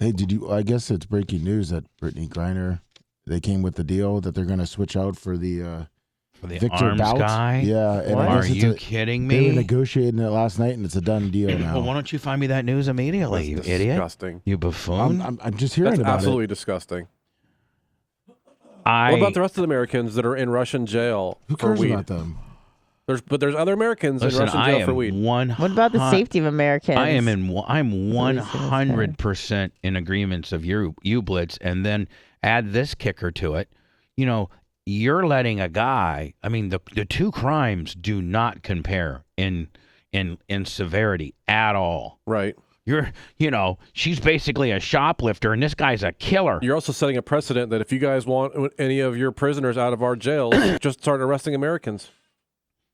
Hey, did you? I guess it's breaking news that Brittney Griner, they came with the deal that they're going to switch out for the Victor arms Bout. guy. Yeah, and Are you kidding me? They were negotiating it last night, and it's a done deal now. Well, why don't you find me that news immediately, you idiot? Disgusting. You buffoon. I'm just hearing about absolutely it. disgusting. What about the rest of the Americans that are in Russian jail Who for cares weed? about them? There's other Americans in Russian jail for weed. What about the safety of Americans? I'm 100% in agreements of you Blitz, and then add this kicker to it. You know, you're letting a guy. I mean, the two crimes do not compare in severity at all. Right. She's basically a shoplifter, and this guy's a killer. You're also setting a precedent that if you guys want any of your prisoners out of our jails, just start arresting Americans.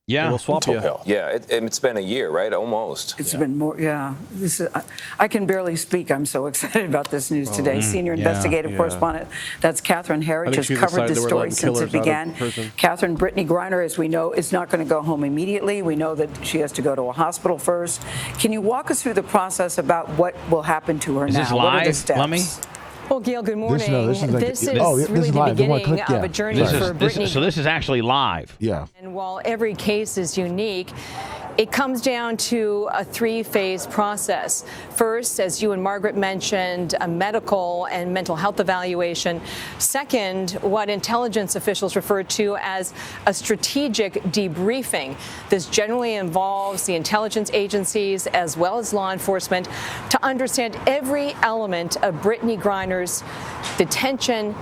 Yeah, and we'll swap you. Yeah, it's been a year, right? Almost. It's been more. Yeah, I can barely speak. I'm so excited about this news today. Senior investigative correspondent. That's Catherine Herridge has covered this story since it began. Catherine, Brittney Griner, as we know, is not going to go home immediately. We know that she has to go to a hospital first. Can you walk us through the process about what will happen to her now? Live? What are the steps? Lummy? Well, Gail, good morning. This is live. really the beginning of a journey for Brittney. So this is actually live. Yeah. And while every case is unique, it comes down to a three-phase process. First, as you and Margaret mentioned, a medical and mental health evaluation. Second, what intelligence officials refer to as a strategic debriefing. This generally involves the intelligence agencies as well as law enforcement to understand every element of Brittney Griner's detention,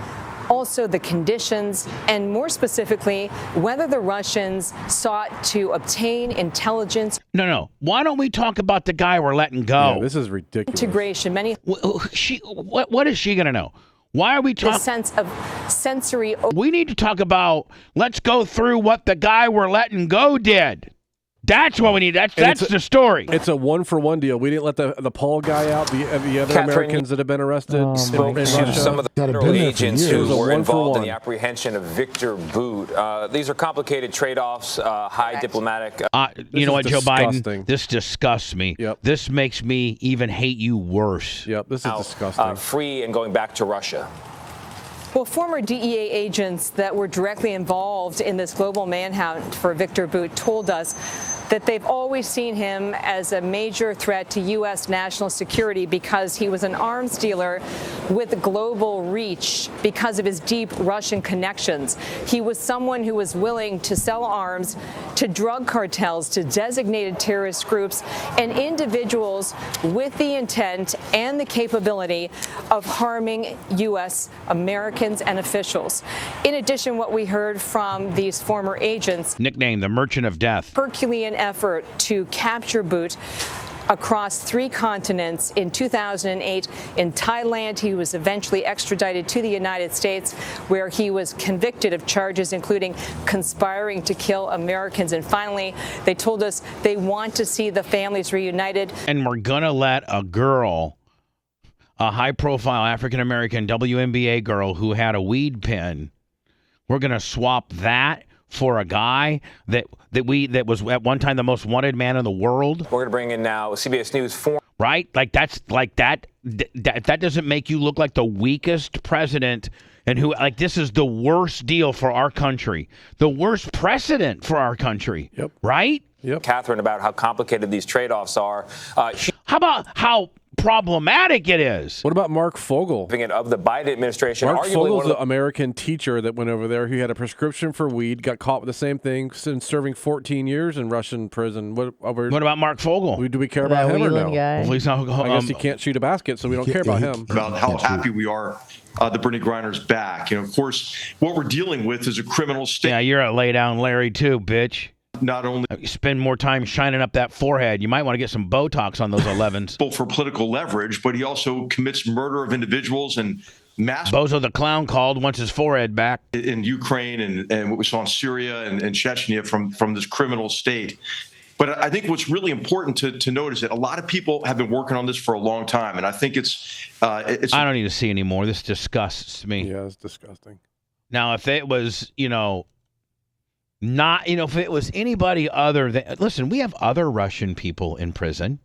also the conditions, and more specifically, whether the Russians sought to obtain intelligence. No. Why don't we talk about the guy we're letting go? Yeah, this is ridiculous. Integration. What is she going to know? Why are we talking? The sense of sensory. We need to talk about, let's go through what the guy we're letting go did. That's what we need. That's the story. It's a one-for-one deal. We didn't let the Paul guy out, the other Catherine, Americans that have been arrested. Spoke to some of the federal agents who were involved in the apprehension of Victor Boot. These are complicated trade-offs, high diplomatic. You know what, disgusting. Joe Biden? This disgusts me. Yep. This makes me even hate you worse. Yep, this is disgusting. Free and going back to Russia. Well, former DEA agents that were directly involved in this global manhunt for Victor Boot told us that they've always seen him as a major threat to U.S. national security because he was an arms dealer with global reach because of his deep Russian connections. He was someone who was willing to sell arms to drug cartels, to designated terrorist groups, and individuals with the intent and the capability of harming U.S. Americans and officials. In addition, what we heard from these former agents, nicknamed the Merchant of Death, Herculean effort to capture Boot across 3 continents. In 2008 in Thailand, he was eventually extradited to the United States, where he was convicted of charges including conspiring to kill Americans. And finally, they told us they want to see the families reunited. And we're gonna let a girl, a high-profile African-American WNBA girl who had a weed pen, we're gonna swap that for a guy that was at one time the most wanted man in the world. We're going to bring in now CBS News right? That doesn't make you look like the weakest president and who, like, this is the worst deal for our country, the worst precedent for our country. Yep. Right? Yep. Catherine about how complicated these trade-offs are. How about how problematic it is? What about Mark Fogel? Of the Biden administration, Mark arguably Fogel's an American teacher that went over there. He had a prescription for weed, got caught with the same thing, and serving 14 years in Russian prison. What about Mark Fogel? Do we care about him or no? Guy. I guess he can't shoot a basket, so we don't care about him. About how happy we are that Brittney Griner's back. Of course, what we're dealing with is a criminal state. Yeah, you're a lay down Larry too, bitch. Not only you spend more time shining up that forehead, you might want to get some Botox on those 11s. For political leverage, but he also commits murder of individuals and mass. Bozo the clown called, wants his forehead back. In Ukraine and what we saw in Syria and Chechnya from this criminal state. But I think what's really important to note is that a lot of people have been working on this for a long time, and I think it's. I don't need to see anymore. This disgusts me. Yeah, it's disgusting. Now, if it was, if it was anybody other than, listen, we have other Russian people in prison.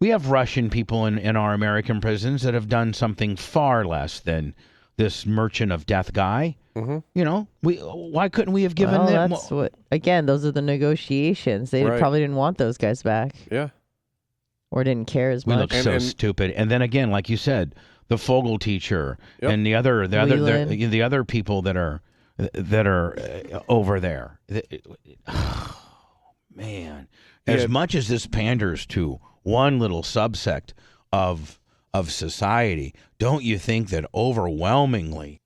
We have Russian people in our American prisons that have done something far less than this merchant of death guy. Mm-hmm. You know, why couldn't we have given well, them? That's what. Again, those are the negotiations. They probably didn't want those guys back. Yeah. Or didn't care as much. We look so stupid. And then again, like you said, the Fogel teacher and the other people that are over there. Oh, man, as much as this panders to one little subsect of society, don't you think that overwhelmingly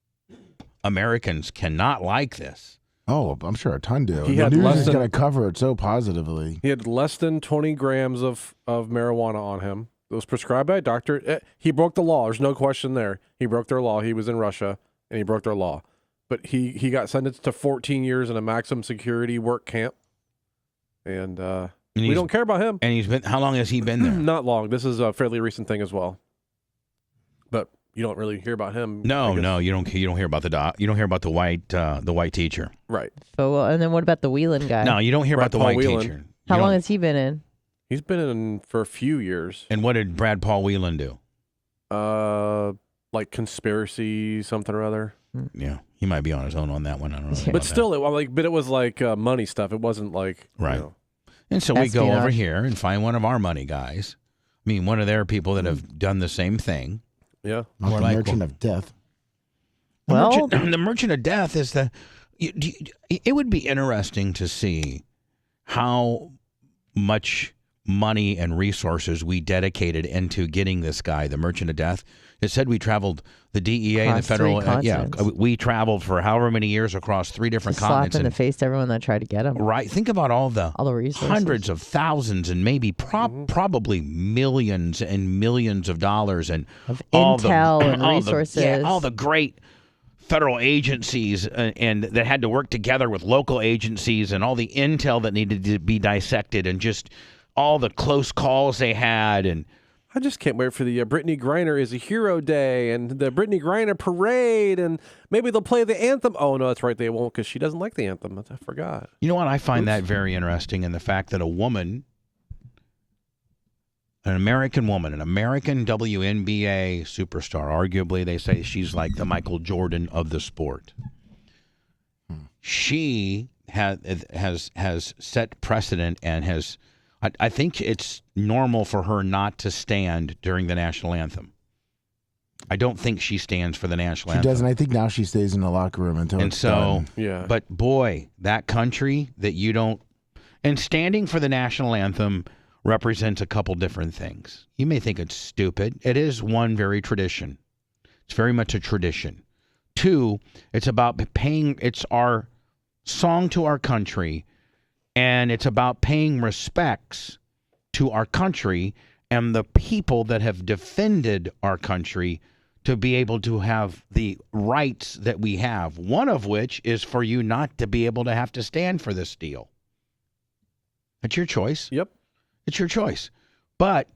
Americans cannot like this? Oh, I'm sure a ton do. He The had news less is than- going to cover it so positively. He had less than 20 grams of marijuana on him. It was prescribed by a doctor. He broke the law. There's no question there. He broke their law. He was in Russia, and he broke their law. But he got sentenced to 14 years in a maximum security work camp. And we don't care about him. And he's been. How long has he been there? Not long. This is a fairly recent thing as well. But you don't really hear about him. No, you don't. You don't hear about you don't hear about the white teacher. Right. So, and then what about the Whelan guy? No, you don't hear about the white teacher. How long has he been in? He's been in for a few years. And what did Brad Paul Whelan do? Like conspiracy something or other. Yeah, he might be on his own on that one. I don't know. But still, it was like money stuff. It wasn't like right. You know. And so we go over here and find one of our money guys. I mean, one of their people that have done the same thing. Yeah, the merchant of death. The merchant of death is it would be interesting to see how much money and resources we dedicated into getting this guy, the merchant of death. It said we traveled the DEA and the federal. We traveled for however many years across 3 different continents. Slap in the face to everyone that tried to get him. Right. Think about all the resources. Hundreds of thousands and maybe probably millions and millions of dollars and of all intel and resources. All the great federal agencies and that had to work together with local agencies and all the intel that needed to be dissected and just all the close calls they had. And I just can't wait for the Brittney Griner is a Hero Day and the Brittney Griner parade, and maybe they'll play the anthem. Oh, no, that's right. They won't because she doesn't like the anthem. I forgot. You know what? I find that very interesting in the fact that a woman, an American woman, an American WNBA superstar, arguably they say she's like the Michael Jordan of the sport. She has set precedent and has... I think it's normal for her not to stand during the national anthem. I don't think she stands for the national anthem. She doesn't. I think now she stays in the locker room until it's done. Yeah. But boy, that country that you don't... And standing for the national anthem represents a couple different things. You may think it's stupid. It is one, very tradition. It's very much a tradition. 2, it's about paying... It's our song to our country. And it's about paying respects to our country and the people that have defended our country to be able to have the rights that we have, one of which is for you not to be able to have to stand for this deal. It's your choice. Yep. It's your choice. But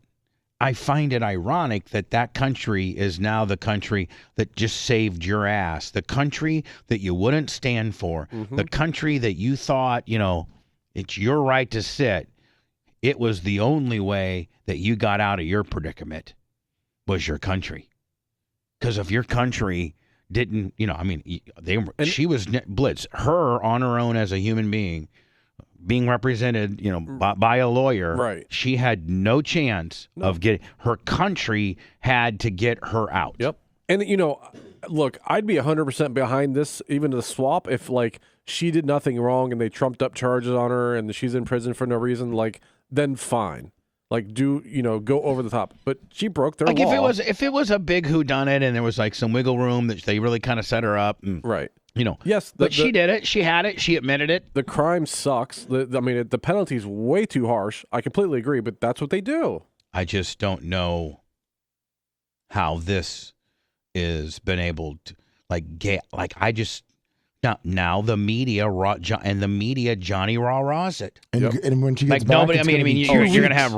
I find it ironic that that country is now the country that just saved your ass, the country that you wouldn't stand for, the country that you thought, you know, it's your right to sit. It was the only way that you got out of your predicament was your country. Because if your country didn't, you know, I mean, she was Blitz. Her on her own as a human being, being represented, you know, by a lawyer. Right. She had no chance of getting. Her country had to get her out. Yep. And you know, look, I'd be 100% behind this, even the swap, if like she did nothing wrong and they trumped up charges on her and she's in prison for no reason, like then fine. Like go over the top. But she broke their law. If it was a big whodunnit and there was like some wiggle room that they really kind of set her up. And, right. You know. Yes. But she did it. She had it. She admitted it. The crime sucks. The penalty's way too harsh. I completely agree, but that's what they do. I just don't know how this is been able to now the media Johnny Raw-Raws it. And when she gets like back, nobody, you're gonna have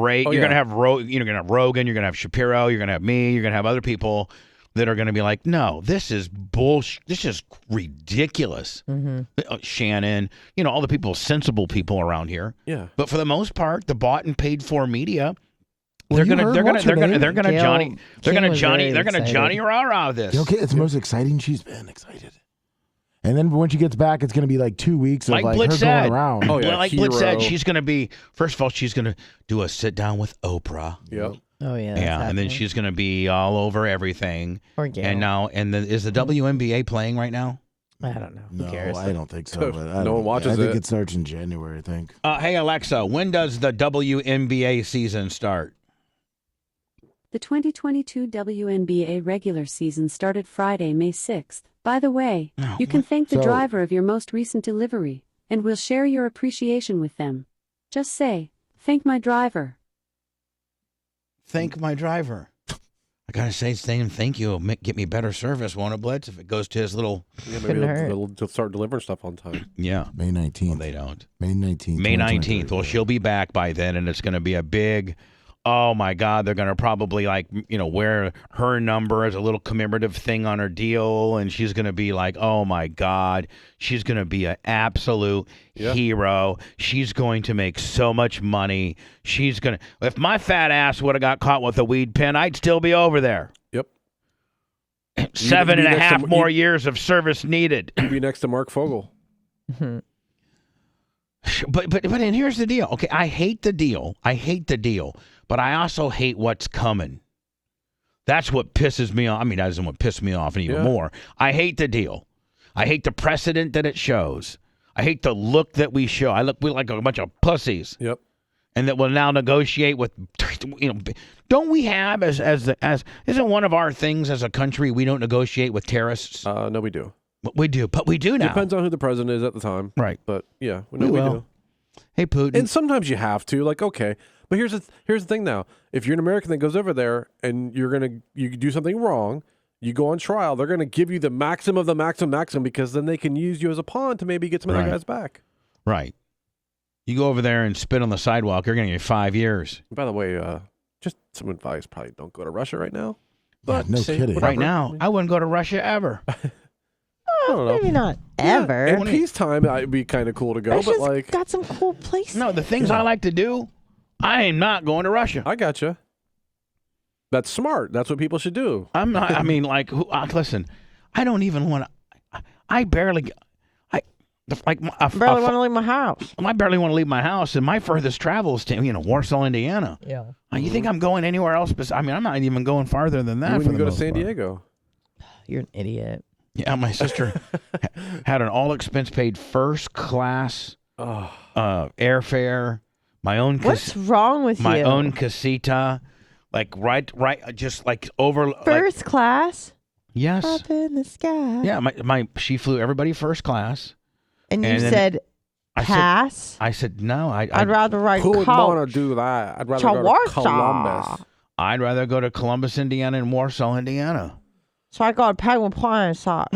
Rogan, you're gonna have Shapiro, you're gonna have me, you're gonna have other people that are gonna be like, no, this is bullshit, this is ridiculous. Shannon, all the sensible people around here. Yeah. But for the most part, the bought and paid for media, Well, they're gonna King was Johnny very excited. rah this. Okay, it's the most exciting she's been excited. And then when she gets back, it's going to be like 2 weeks of Like like Blitz her said. going around. Oh, yeah, Like Blitz said, hero. she's going to be, first of all, she's going to do a sit down with Oprah. Yep. Oh yeah. That's Yeah, and then happening. she's going to be all over everything. Or Gail. And now, is the WNBA playing right now? I don't know. Who No, cares? I don't think so. But No one watches I think it. it starts in January, I think. Hey, Alexa, when does the WNBA season start? The 2022 WNBA regular season started Friday, May 6th. By the way, you can thank the So- driver of your most recent delivery, and we'll share your appreciation with them. Just say, thank my driver. Thank my driver. I got to say, saying thank you will get me better service, won't it, Blitz? If it goes to his little, Yeah, Couldn't maybe hurt. they'll start delivering stuff on time. yeah. May 19th. Well, they don't. May 19th. May 19th. 2023. Well, she'll be back by then, and it's going to be a big, oh, my God, they're going to probably, wear her number as a little commemorative thing on her deal, and she's going to be like, oh, my God, she's going to be an absolute hero. She's going to make so much money. She's going to, if my fat ass would have got caught with a weed pen, I'd still be over there. Yep. 7.5 more years of service needed. You'll be next to Mark Fogel. But and here's the deal. Okay, I hate the deal, but I also hate what's coming. That's what pisses me off. I mean, that isn't what pissed me off even more. I hate the deal. I hate the precedent that it shows. I hate the look that we show. We like a bunch of pussies. Yep. And that will now negotiate with, don't we have as isn't one of our things as a country we don't negotiate with terrorists? No, we do. We do, but we do now. Depends on who the president is at the time. Right. But yeah, We we will. do. Hey, Putin. And sometimes you have to, like, okay. But here's the thing now. If you're an American that goes over there and you do something wrong, you go on trial, they're gonna give you the maximum of the maximum because then they can use you as a pawn to maybe get some of their guys back. Right. You go over there and spit on the sidewalk, you're going to get 5 years. By the way, just some advice, probably don't go to Russia right now. Yeah, But no kidding. whatever. Right now, I wouldn't go to Russia ever. I don't know. Maybe not ever. In peacetime, it'd be kind of cool to go, Russia's but like, got some cool places. No, the things I like to do, I am not going to Russia. I gotcha. That's smart. That's what people should do. I'm not, I mean, like, listen, I don't even want to, I barely, like, I barely want to leave my house. I barely want to leave my house, and my furthest travel is to, Warsaw, Indiana. Yeah. You think I'm going anywhere else? I mean, I'm not even going farther than that. You for wouldn't the go to most San part. Diego. You're an idiot. Yeah, my sister had an all expense paid first class airfare, my own What's wrong with my you? own casita, like right, just like over First class? Yes. Up in the sky. Yeah, she flew everybody first class. And you And then said I pass? I said no. I'd rather ride Who would coach. want to do that? I'd rather To go to Warsaw. Columbus. I'd rather go to Columbus, Indiana, and Warsaw, Indiana. So I got paid with playing socks.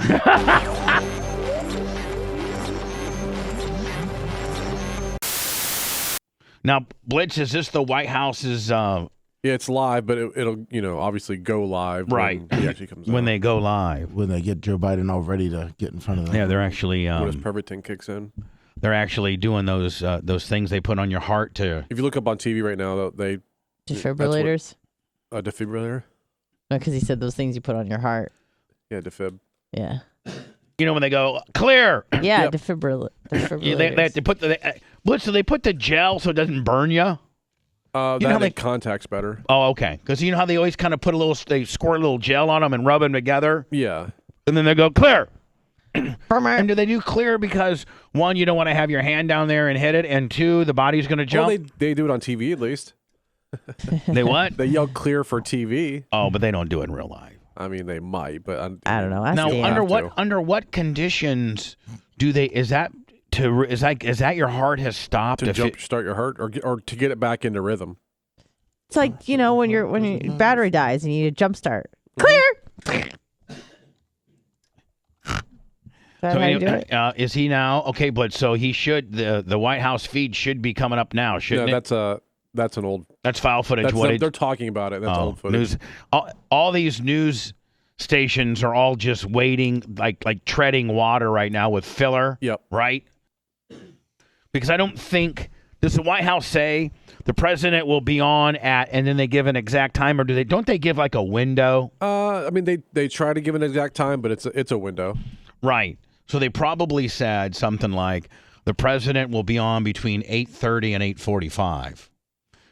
Now, Blitz, is this the White House's Yeah, it's live, but it'll obviously go live right when he actually comes when out. they go live? When they get Joe Biden all ready to get in front of them. Yeah, they're actually when his pervitin kicks in. they're actually doing those things they put on your heart to. If you look up on TV right now, they Defibrillators? a defibrillator. No, because he said those things you put on your heart. Yeah, defib. Yeah. When they go clear. Yeah, Yep. defibrillators. They put the Blitz. Do they put the gel so it doesn't burn you? That how they- contacts better. Oh, okay. Because you know how they always kind of put they squirt a little gel on them and rub them together, Yeah. and then they go clear. Burn. And do they do clear because one, you don't want to have your hand down there and hit it, and two, the body's going to jump? Well, they do it on TV at least. They what? They yell clear for TV. Oh, but they don't do it in real life. I mean, they might, but I don't know. Ask Now, Dan. under what conditions do they? Is that your heart has stopped? to if jump start your heart or to get it back into rhythm. It's like, when your battery dies and you need a jump start. Clear! Is that how you do it? Is he now okay? But so he should the White House feed should be coming up now, shouldn't it? That's an old. That's file footage. That's they're talking about it. That's old footage. News. All these news stations are all just waiting, like treading water right now with filler. Yep. Right. Because I don't think Does the White House say the president will be on at, and then they give an exact time, or don't they give like a window? I mean, they try to give an exact time, but it's a window. Right. So they probably said something like the president will be on between 8:30 and 8:45.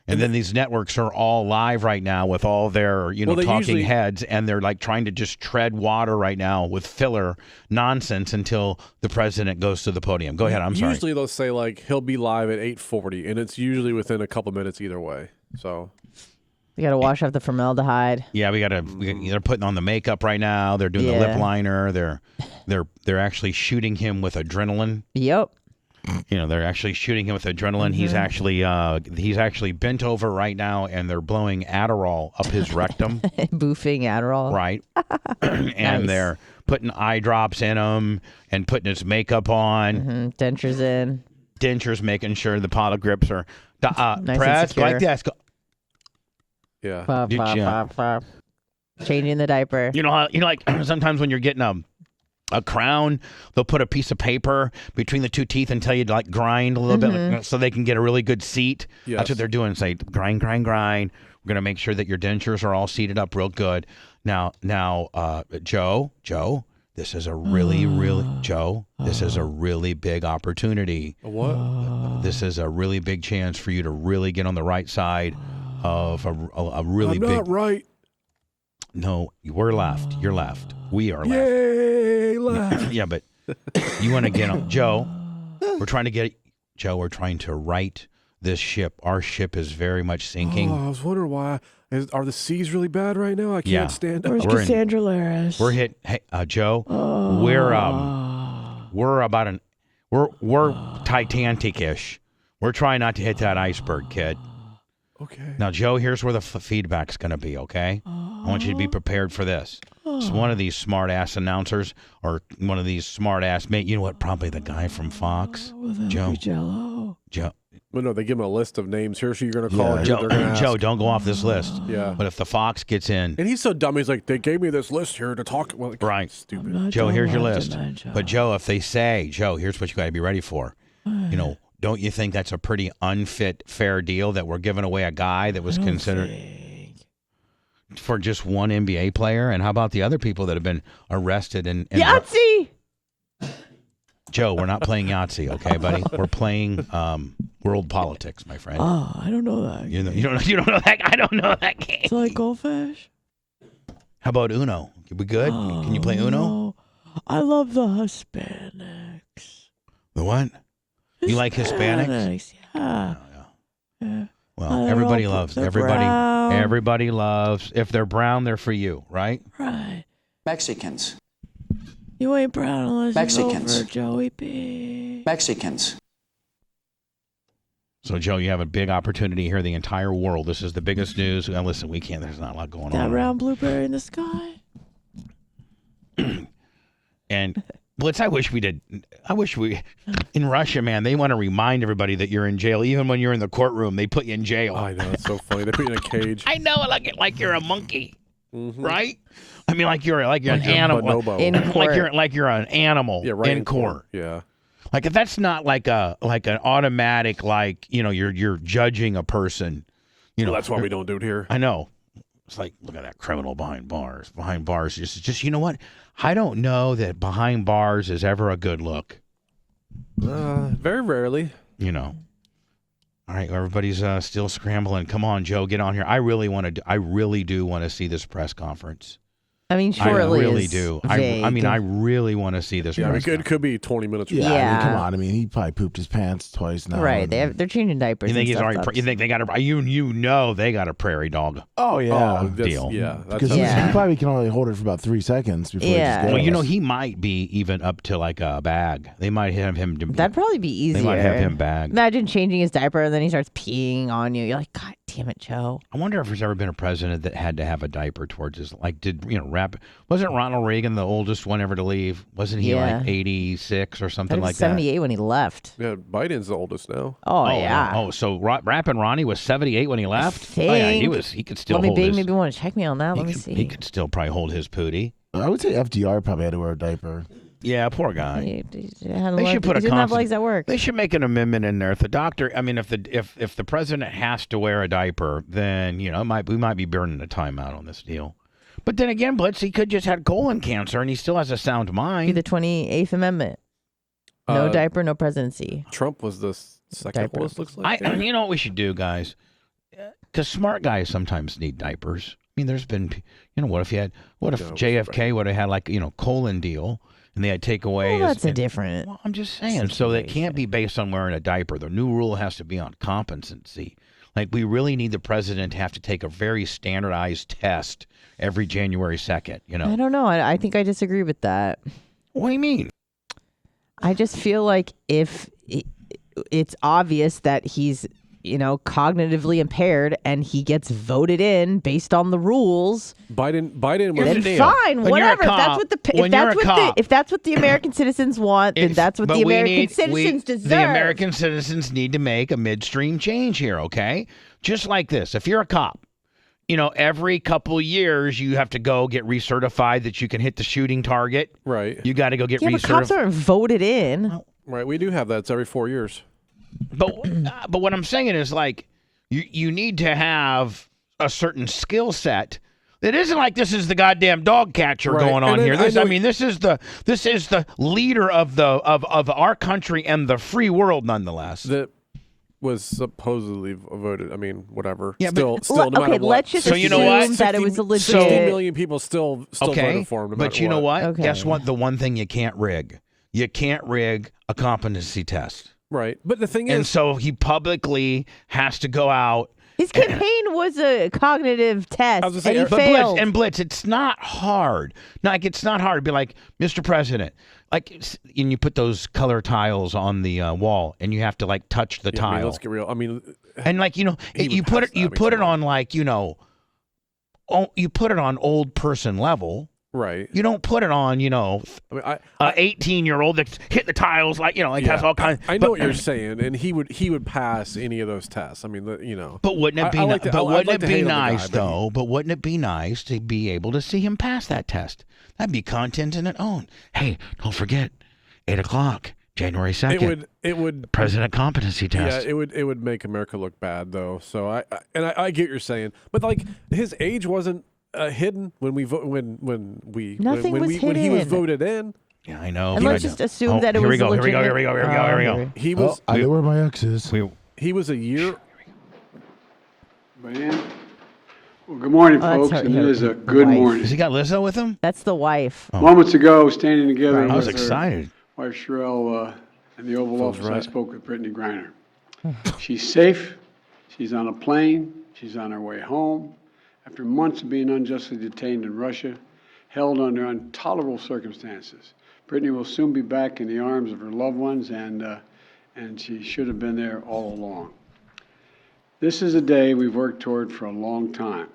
And then these networks are all live right now with all their, talking heads, and they're like trying to just tread water right now with filler nonsense until the president goes to the podium. Go ahead. I'm sorry. Usually they'll say like he'll be live at 8:40, and it's usually within a couple minutes either way. So you got to wash off the formaldehyde. Yeah, they're putting on the makeup right now. They're doing the lip liner. They're actually shooting him with adrenaline. Yep. They're actually shooting him with adrenaline. Mm-hmm. He's actually bent over right now, and they're blowing Adderall up his rectum. Boofing Adderall. Right. And they're putting eye drops in him and putting his makeup on. Mm-hmm. Dentures in. Dentures, making sure the poly grips are nice pressed like this. Yeah. Pop. Changing the diaper. Like sometimes when you're getting a crown, they'll put a piece of paper between the two teeth and tell you to like grind a little bit so they can get a really good seat. Yes. That's what they're doing. Say grind. We're going to make sure that your dentures are all seated up real good. Now, Joe, this is a really big opportunity. What? This is a really big chance for you to really get on the right side of a really big. I'm not right. No, we're left. You're left. We are left. Yay, left. Yeah, but you want to get on. Joe, we're trying to right this ship. Our ship is very much sinking. Oh, I was wondering why. Are the seas really bad right now? I can't stand up. Where's Cassandra Laris? We're hit. Hey, Joe, we're Titanic-ish. We're trying not to hit that iceberg, kid. Okay. Now, Joe, here's where the feedback's going to be, okay? I want you to be prepared for this. So one of these smart-ass announcers or one of these smart-ass, you know what, probably the guy from Fox. Joe. Well, no, they give him a list of names. Here's who you're going to call. Joe, don't go off this list. Yeah. But if the Fox gets in. And he's so dumb, he's like, they gave me this list here to talk. Well, right. Stupid. Joe, here's your list. But Joe, if they say, Joe, here's what you got to be ready for. Don't you think that's a pretty unfit, fair deal that we're giving away a guy that was considered for just one NBA player? And how about the other people that have been arrested? Yahtzee! Joe, we're not playing Yahtzee, okay, buddy? We're playing world politics, my friend. Oh, I don't know that. You don't know that. I don't know that game. It's like goldfish. How about Uno? We good? Can you play Uno? No. I love the Hispanics. The what? You like Hispanics? Yeah. Yeah. Well, everybody loves everybody loves. If they're brown, they're for you, right? Right. Mexicans. You ain't brown unless Mexicans. you go for Joey B. Mexicans. So, Joe, you have a big opportunity here. The entire world. This is the biggest news. Now, listen, we can't. There's not a lot going on. That round blueberry in the sky. And Blitz, I wish we in Russia, man, they want to remind everybody that you're in jail. Even when you're in the courtroom, they put you in jail. I know, it's so funny. They put you in a cage. I know, like you're a monkey, right? I mean, like you're an animal. In court. Like you're an animal in court. Yeah. Like if that's not like an automatic, like, you're judging a person. Well, that's why we don't do it here. I know. It's like, look at that criminal behind bars. Behind bars, just you know what? I don't know that behind bars is ever a good look. Very rarely. All right, everybody's still scrambling. Come on, Joe, get on here. I really do want to see this press conference. I mean, surely I really do. I really want to see this. Yeah, it could be 20 minutes. Yeah, I mean, come on. I mean, he probably pooped his pants twice now. Right, they're changing diapers. You think he's already? You think they got a? They got a prairie dog. Oh yeah, deal. Yeah, because he probably can only hold it for about 3 seconds before. Yeah. He just goes. He might be even up to like a bag. They might have him. That'd probably be easier. They might have him bagged. Imagine changing his diaper and then he starts peeing on you. You're like, God damn it, Joe. I wonder if there's ever been a president that had to have a diaper towards his, wasn't Ronald Reagan the oldest one ever to leave? Wasn't he like 86 or something like that? 78 when he left. Yeah, Biden's the oldest now. Oh yeah. Oh, so Rappin' Ronnie was 78 when he left? Oh yeah, he could still Let me hold big, his... maybe want to check me on that. Let me see. He could still probably hold his pootie. I would say FDR probably had to wear a diaper. Yeah, poor guy. They should put a didn't have legs at work. They should make an amendment in there. If the doctor, I mean, if the president has to wear a diaper, then we might be burning a timeout on this deal. But then again, Blitz, he could just had colon cancer and he still has a sound mind. The 28th Amendment. No diaper, no presidency. Trump was the second oldest, looks like. You know what we should do, guys? Because smart guys sometimes need diapers. I mean, there's been, what if JFK would have had like, colon deal and they had take away. Well, that's different. Well, I'm just saying. So that can't be based on wearing a diaper. The new rule has to be on competency. Like, we really need the president to have to take a very standardized test every January 2nd, I don't know. I think I disagree with that. What do you mean? I just feel like if it's obvious that he's, cognitively impaired and he gets voted in based on the rules, Biden then fine, whatever. If that's what the American citizens want, then that's what the American citizens deserve. The American citizens need to make a midstream change here, okay? Just like this. If you're a cop, every couple of years you have to go get recertified that you can hit the shooting target. Right. You got to go get recertified. But cops aren't voted in. Right. We do have that. It's every 4 years. But what I'm saying is, like, you need to have a certain skill set. It isn't like this is the goddamn dog catcher going on here. This is the leader of our country and the free world, nonetheless. That was supposedly voted. I mean, whatever. Yeah, still, no matter what. Let's just assume that it was a legit. 60 million people still voted for him. But you know what? Okay. Guess what? The one thing you can't rig. You can't rig a competency test. Right. But the thing is... And so he publicly has to go out. His campaign was a cognitive test, and he failed. Blitz, it's not hard. It's not hard to be like, Mr. President, like, and you put those color tiles on the wall, and you have to, like, touch the tile. I mean, let's get real. I mean... And, like, you put it on, like, you put it on old person level. Right. You don't put it on, an 18-year-old that's hitting the tiles has all kinds. I know what you're saying, and he would pass any of those tests. I mean, But wouldn't it be? Wouldn't it be nice though? But wouldn't it be nice to be able to see him pass that test? That'd be content in its own. Hey, don't forget, 8:00, January 2nd. It would President competency test. Yeah, it would make America look bad though. So I get what you're saying, but like his age wasn't hidden when he was voted in. Yeah, I know. And let's just assume that it was legitimate. Here we go. He was. I know where my ex is. He was a year. Well, good morning, folks. And it is a good morning. Has he got Lizzo with him? That's the wife. Moments ago, standing together I was with excited. Her wife Sherelle in the Oval Office, I spoke with Brittney Griner. She's safe. She's on a plane. She's on her way home. After months of being unjustly detained in Russia, held under intolerable circumstances. Brittney will soon be back in the arms of her loved ones, and she should have been there all along. This is a day we've worked toward for a long time.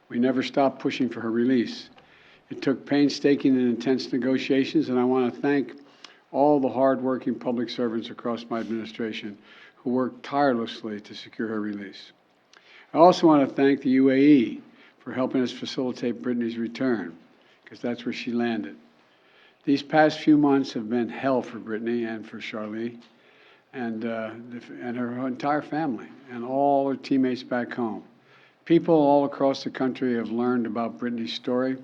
We never stopped pushing for her release. It took painstaking and intense negotiations, and I want to thank all the hard-working public servants across my administration who worked tirelessly to secure her release. I also want to thank the UAE for helping us facilitate Brittney's return, because that's where she landed. These past few months have been hell for Brittney and for Charlie and her entire family and all her teammates back home. People all across the country have learned about Brittney's story,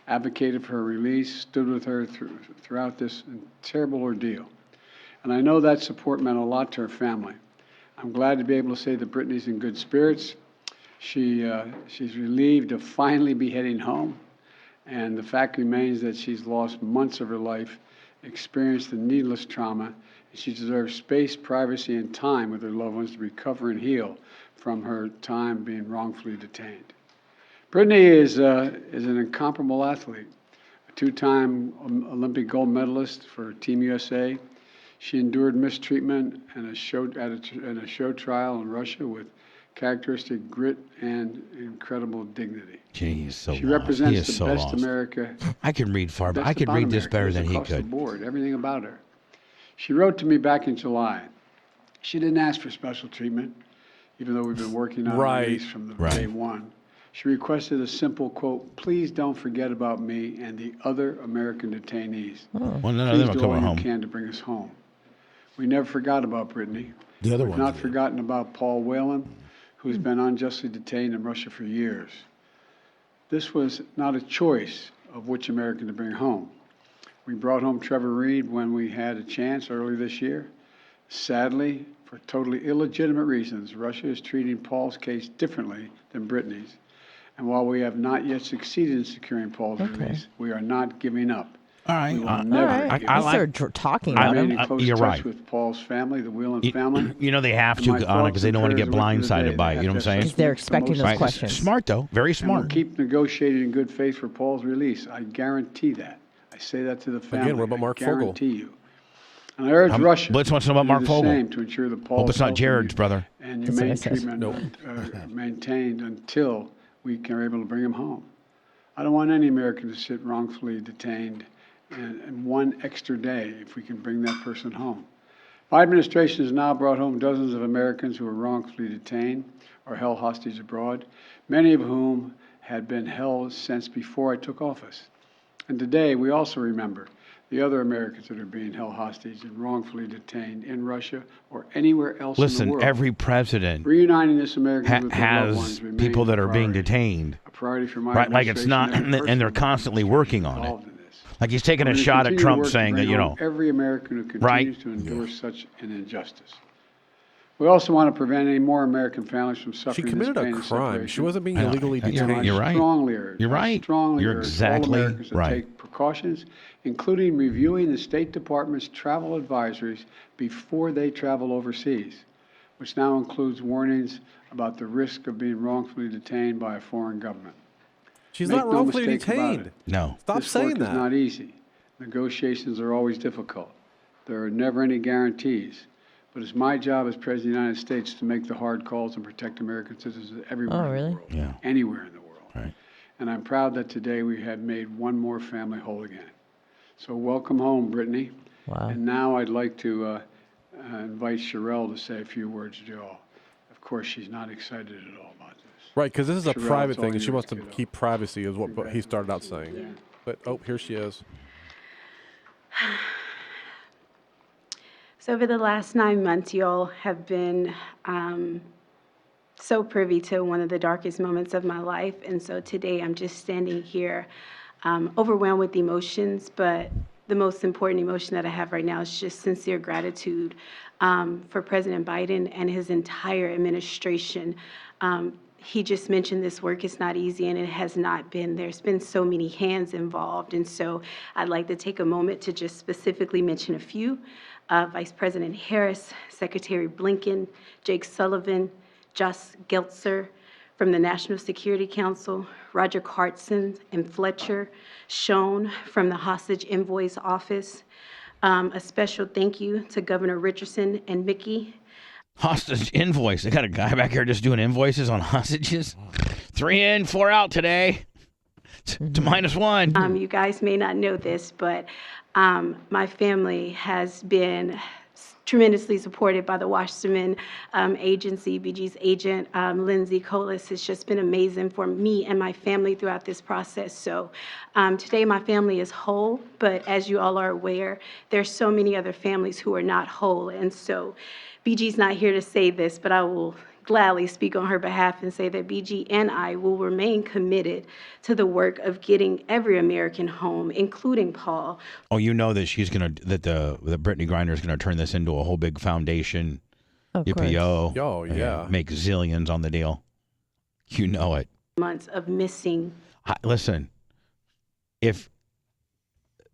advocated for her release, stood with her throughout this terrible ordeal. And I know that support meant a lot to her family. I'm glad to be able to say that Brittney's in good spirits. She's relieved to finally be heading home, and the fact remains that she's lost months of her life, experienced the needless trauma, and she deserves space, privacy, and time with her loved ones to recover and heal from her time being wrongfully detained. Brittney is an incomparable athlete, a two-time Olympic gold medalist for Team USA. She endured mistreatment in a show trial in Russia with characteristic grit and incredible dignity. She represents the best America. I can read far, but I could read this better than he could. The board, everything about her. She wrote to me back in July. She didn't ask for special treatment, even though we've been working on her release from day one. She requested a simple quote, "Please don't forget about me and the other American detainees. Well, none of Please them are do all coming you home. can to bring us home." We never forgot about Brittney. The other We've ones not did. forgotten about Paul Whelan, who's been unjustly detained in Russia for years. This was not a choice of which American to bring home. We brought home Trevor Reed when we had a chance early this year. Sadly, for totally illegitimate reasons, Russia is treating Paul's case differently than Brittney's. And while we have not yet succeeded in securing Paul's release, we are not giving up. All right. We will never give I up. like. talking We about remain him. in close You're touch right. with Paul's family, the Whelan family. You know they have And to, my Anna, thoughts because they and don't want to get prayers are with them blindsided today. by it. They You know what I'm have saying? to Because they're have expecting most those Right. questions. Smart, though. Very And we'll smart. keep negotiating in good faith for Paul's release. I guarantee that. I say that to the family. Again, what about Mark I Fogel? guarantee you. And I urge Russia Blitz wants to know about do Mark the Fogel. same to ensure that Paul's Hope it's not health Jared's brother. and That's what I humane said. treatment are maintained until we are able to bring him home. I don't want any American to sit wrongfully detained and one extra day if we can bring that person home. My administration has now brought home dozens of Americans who were wrongfully detained or held hostage abroad, many of whom had been held since before I took office. And today we also remember the other Americans that are being held hostage and wrongfully detained in Russia or anywhere else in the Listen, world. every president Reuniting this American with their loved has ones remains people that a are being priority. detained. A priority for my Right, like it's administration not, and every and they're person constantly working on it. involved in this. Like he's taking We're a gonna shot at continue to Trump work to saying that, bring you home know, every American who continues Right. to endure such an injustice. We also want to prevent any more American families from She suffering committed this a pain and crime. separation. She wasn't being I know. illegally You're- detained. you're right. Strongly urge, You're right. Strongly You're urge exactly all Americans to right. take precautions, including reviewing the State Department's travel advisories before they travel overseas, which now includes warnings about the risk of being wrongfully detained by a foreign government. She's Make not no wrongfully mistake about detained. it. no. Stop This saying work is that. not easy. Negotiations are always difficult. There are never any guarantees. But it's my job as President of the United States to make the hard calls and protect American citizens everywhere Oh, in really? the world. Yeah. Anywhere in the world. Right. And I'm proud that today we have made one more family whole again. So welcome home, Brittney. Wow. And now I'd like to invite Sherelle to say a few words to you all. Of course, she's not excited at all about this. Right, because this is a Sherelle, private it's all thing, and she yours, wants to kiddo. keep privacy, is what he started out saying. Yeah. But, oh, here she is. So over the last 9 months, you all have been so privy to one of the darkest moments of my life. And so today I'm just standing here overwhelmed with emotions, but the most important emotion that I have right now is just sincere gratitude for President Biden and his entire administration. He just mentioned this work is not easy, and it has not been. There's been so many hands involved. And so I'd like to take a moment to just specifically mention a few. Vice President Harris, Secretary Blinken, Jake Sullivan, Josh Geltzer from the National Security Council, Roger Cartson and Fletcher Schoen from the Hostage Envoy's Office. A special thank you to Governor Richardson and Mickey. Hostage invoice. They got a guy back here just doing invoices on hostages. 3 in, 4 out today. To -1. You guys may not know this, but my family has been tremendously supported by the Wasserman Agency. BG's agent, Lindsay Colas, has just been amazing for me and my family throughout this process. So today my family is whole, but as you all are aware, there's so many other families who are not whole. And so BG's not here to say this, but I will gladly speak on her behalf and say that BG and I will remain committed to the work of getting every American home, including Paul. Oh, you know that that Brittney Griner is gonna turn this into a whole big foundation, Of EPO. Oh, yeah. and make zillions on the deal. You know it. Months of missing. Listen, if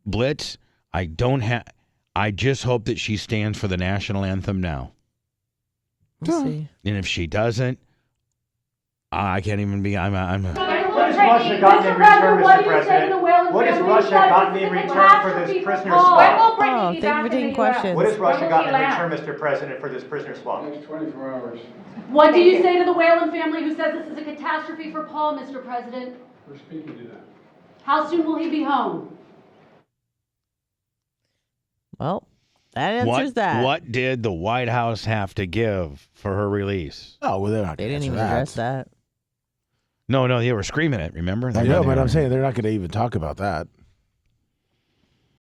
Blitz, I just hope that she stands for the national anthem now. We'll see. And if she doesn't, I can't even be. I'm. What has Russia gotten in return, Mr. President? What has Russia gotten in return for this prisoner swap? Oh, thank you for taking questions. What has Russia gotten in return, Mr. President, for this prisoner swap? Next 24 hours. What do you say to the Whelan family who says this is a catastrophe for Paul, Mr. President? We're speaking to that. How soon will he be home? Well, that answers that. What did the White House have to give for her release? Oh, well, they're not They gonna didn't answer even address that. No, they were screaming it. Remember? I know, but I'm saying they're not going to even talk about that.